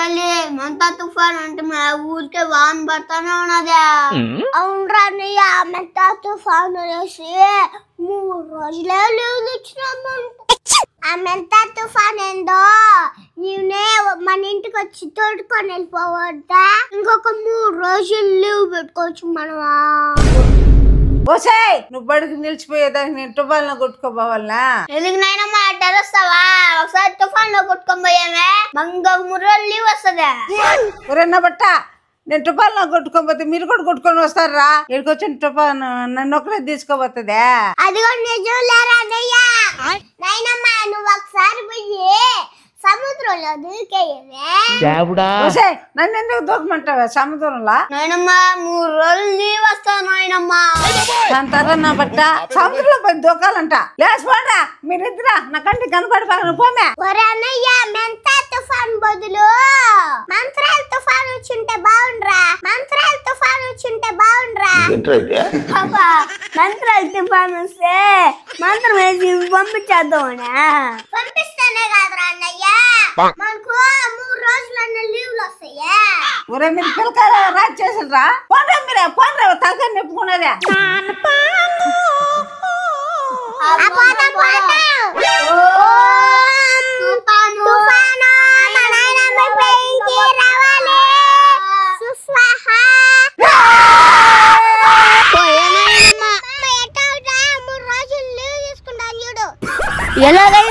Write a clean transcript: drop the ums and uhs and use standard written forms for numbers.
తల్లి మంతా తుఫాన్ అంటే మా ఊరికే వాన పడతానే ఉన్నదా? అవునరా అన్నయ్య, మంతా తుఫాన్ అనేసి 3 రోజులే లీవ్ ఇచ్చినామంట. ఆ మంతా తుఫాన్ ఏందో నేనే మన ఇంటికి వచ్చి తోడుకొని వెళ్ళిపోవద్దా? ఇంకొక 3 రోజులు లీవ్ పెట్టుకోవచ్చు మనమా? ఓసాయ్ నువ్వు బడికి నిలిచిపోయేదానికి నేను తుఫాన్ లో కొట్టుకోపోవాలనా? ఎందుకు నాయనమ్మా తెరుస్తావా? ఒకసారి తుఫాన్ లో కొట్టుకొని పోయామే ఇంకొక 3 రోజులు లీవ్ వస్తుందా? ఒరేనా బట్ట నేను తుఫాన్ లో కొట్టుకోపోతే మీరు కూడా కొట్టుకొని వస్తారా? ఇక్కడికి వచ్చిన తుఫాన్ నన్ను ఒకరే తీసుకోబోతుందే. అది కూడా నిజం లేరా అన్నయ్య. నాయనమ్మా నువ్వు ఒకసారి పోయి సముద్రంలో దూకేయమే. నన్ను ఎందుకు దూకమంటావా సముద్రంలో? నాయనమ్మా 3 రోజులు లీవ్ వస్తాను నాయనమ్మా. అంటారా నా బట్ట సముద్రంలో పోయి దూకాలంట. లేచిపోండా మీరిద్దరా నా కంటికి కనపడిపోయిన పోమే. ఒరే అన్నయ్య మెంతా తుఫాన్ బదులు మంత్రాల తుఫాన్ వచ్చింటే బాగుండ్రా. మంత్రాల తుఫాన్ వచ్చింటే బాగుండ్రా. పాపా మంత్రాల తుఫాన్ వస్తే మంత్రం వేసి పంపించేద్దామనా? పంపిస్తానే కాదురా అన్నయ్య, మనకు 3 రోజులన్న లీవ్లు వస్తాయా? ఒరే మీరు పిల్లకాయ రాజు చేసిరా పోండ్రా. మీరే పోండ్రా తలకాయ నిప్పుకున్నదే. ఎలాగైనా